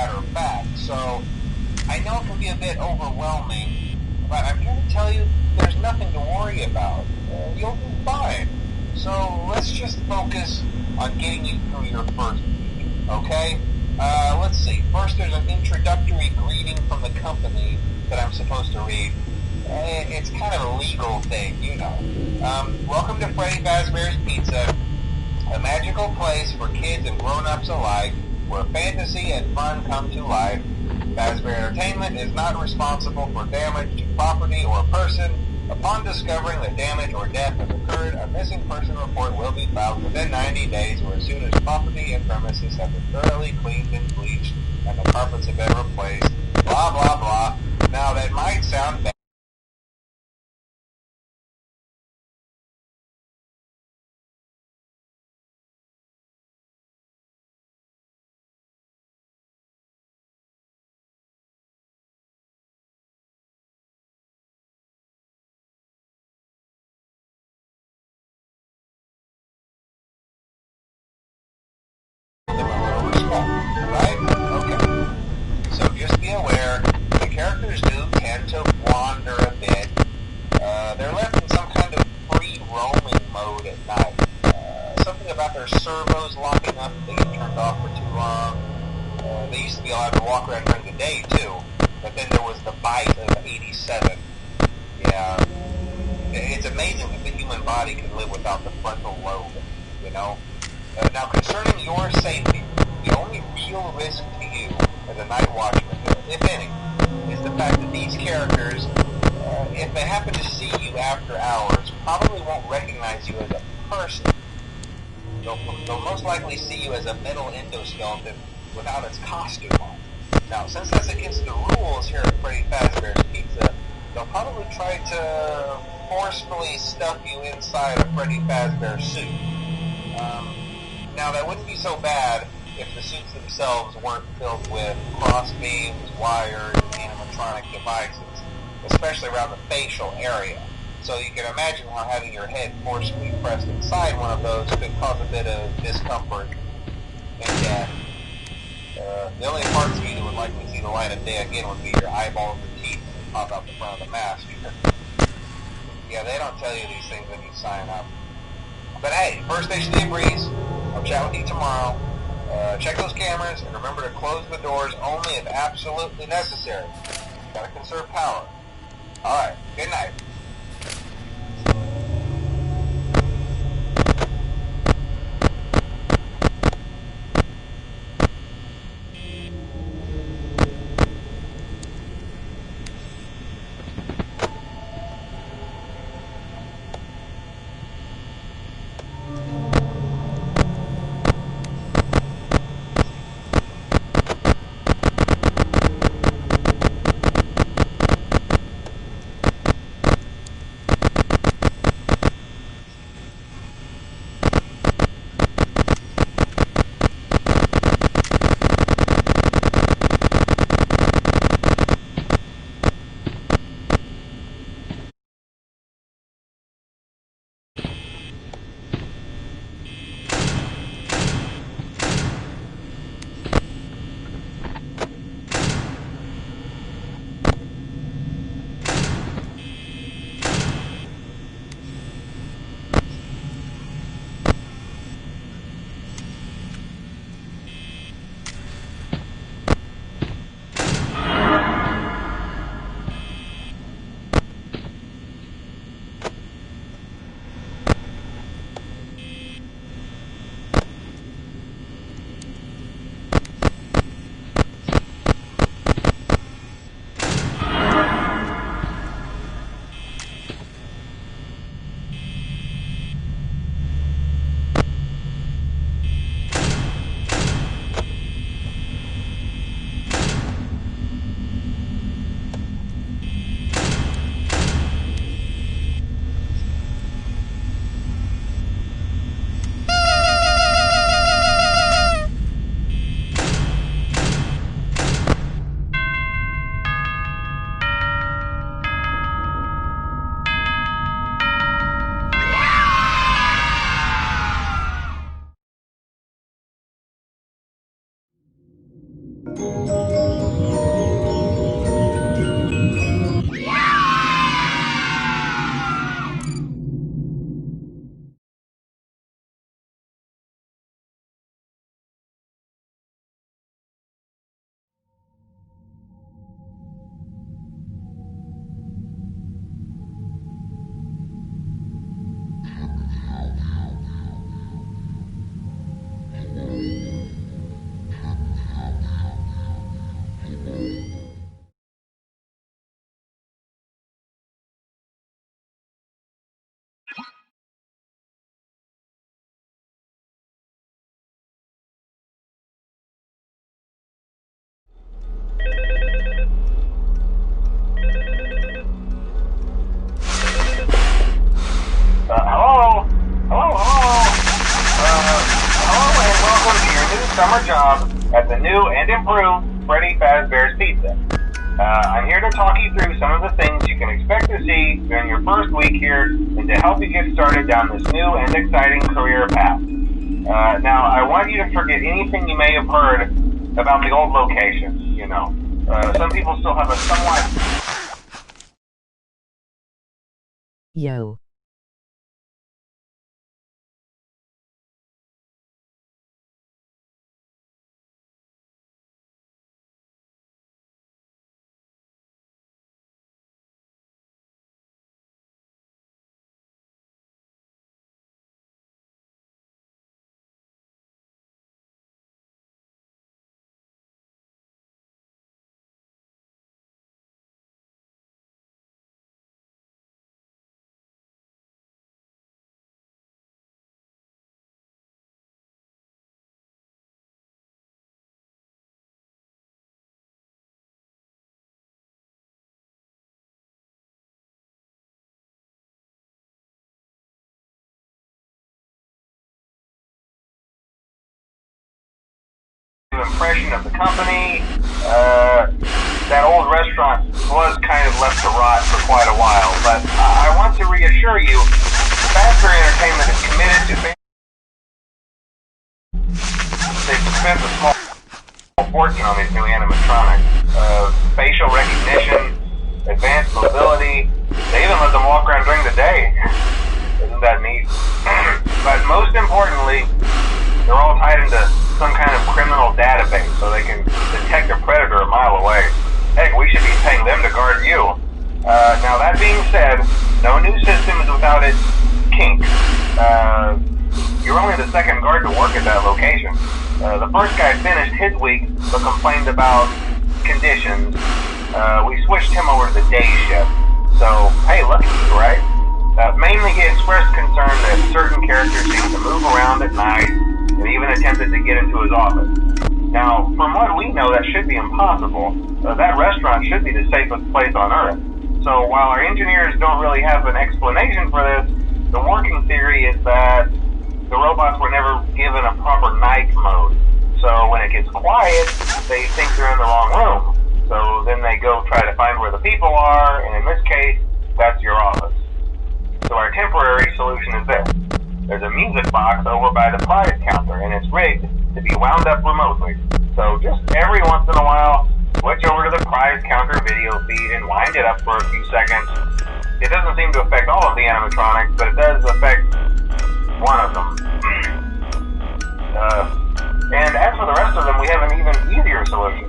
matter of fact. So I know it can be a bit overwhelming, but I'm here to tell you there's nothing to worry about. You'll be fine. So let's just focus on getting you through your first week, okay? Let's see. First, there's an introductory greeting from the company that I'm supposed to read. It's kind of a legal thing, you know. Welcome to Freddy Fazbear's Pizza, a magical place for kids and grown-ups alike, where fantasy and fun come to life. Fazbear Entertainment is not responsible for damage to property or person. Upon discovering that damage or death has occurred, a missing person report will be filed within 90 days or as soon as property and premises have been thoroughly cleaned and bleached and the carpets have been replaced. Blah, blah, blah. Now, that might sound bad. Right? Okay. So just be aware, the characters do tend to wander a bit. They're left in some kind of free roaming mode at night. Something about their servos locking up if they get turned off for too long. They used to be allowed to walk around during the day too, but then there was the bite of 87. Yeah, it's amazing that the human body can live without the frontal lobe, you know? Now, concerning your safety, the only real risk to you as a night watchman, if any, is the fact that these characters, if they happen to see you after hours, probably won't recognize you as a person. They'll most likely see you as a metal endoskeleton without its costume on. Now, since that's against the rules here at Freddy Fazbear's Pizza, they'll probably try to forcefully stuff you inside a Freddy Fazbear suit. Now, that wouldn't be so bad if the suits themselves weren't filled with cross beams, wires, and animatronic devices, especially around the facial area. So you can imagine how having your head forcibly pressed inside one of those could cause a bit of discomfort and death. The only parts of you that would likely see the light of day again would be your eyeballs and teeth that pop out the front of the mask. Yeah, they don't tell you these things when you sign up. But hey, first station debriefs. I'll chat with you tomorrow. Check those cameras and remember to close the doors only if absolutely necessary. Gotta conserve power. Alright, good night. Hello? Hello and welcome to your new summer job at the new and improved Freddy Fazbear's Pizza. I'm here to talk you through some of the things you can expect to see during your first week here and to help you get started down this new and exciting career path. Now, I want you to forget anything you may have heard about the old location, you know. Some people still have a somewhat... Yo. impression of the company. That old restaurant was kind of left to rot for quite a while, but I want to reassure you, Fazbear Entertainment is committed to... They've spent a small fortune on these new animatronics. Facial recognition, advanced mobility, they even let them walk around during the day. Isn't that neat? But most importantly, they're all tied into some kind of criminal database so they can detect a predator a mile away. Heck, we should be paying them to guard you. Now that being said, no new system is without its kinks. You're only the second guard to work at that location. The first guy finished his week but complained about conditions. We switched him over to the day shift. So, hey, lucky you, right? Mainly he expressed concern that certain characters seem to move around at night and even attempted to get into his office. Now, from what we know, that should be impossible. That restaurant should be the safest place on Earth. So while our engineers don't really have an explanation for this, the working theory is that the robots were never given a proper night mode. So when it gets quiet, they think they're in the wrong room. So then they go try to find where the people are, and in this case, that's your office. So our temporary solution is this. There's a music box over by the prize counter, and it's rigged to be wound up remotely. So just every once in a while, switch over to the prize counter video feed and wind it up for a few seconds. It doesn't seem to affect all of the animatronics, but it does affect one of them. And as for the rest of them, we have an even easier solution.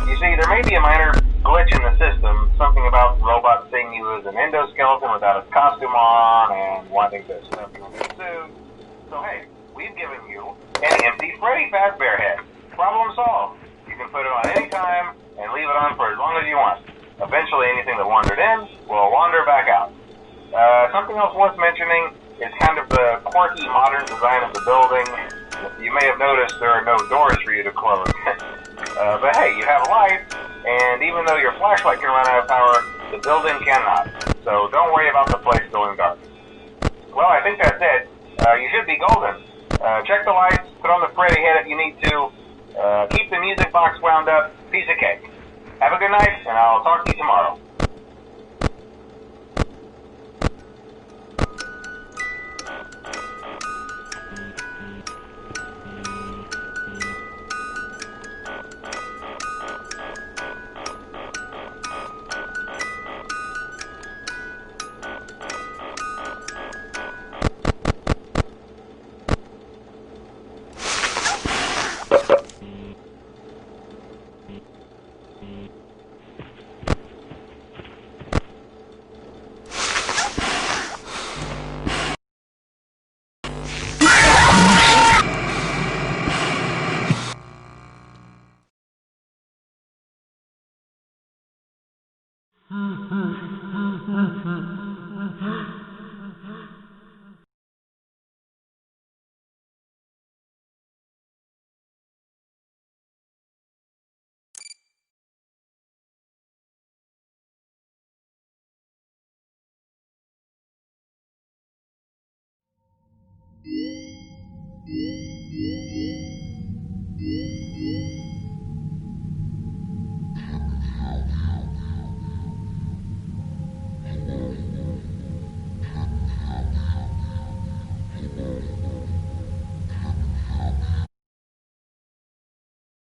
You see, there may be a minor glitch in the system, something about the robot seeing you as an endoskeleton without its costume on and wanting to slip you in a suit. So hey, we've given you an empty Freddy Fazbear head. Problem solved. You can put it on any time and leave it on for as long as you want. Eventually anything that wandered in will wander back out. Something else worth mentioning is kind of the quirky modern design of the building. You may have noticed there are no doors for you to close. But hey, you have a light, and even though your flashlight can run out of power, the building cannot. So don't worry about the place going dark. Well, I think that's it. You should be golden. Check the lights, put on the Freddy head if you need to. Keep the music box wound up. Piece of cake. Have a good night, and I'll talk to you tomorrow.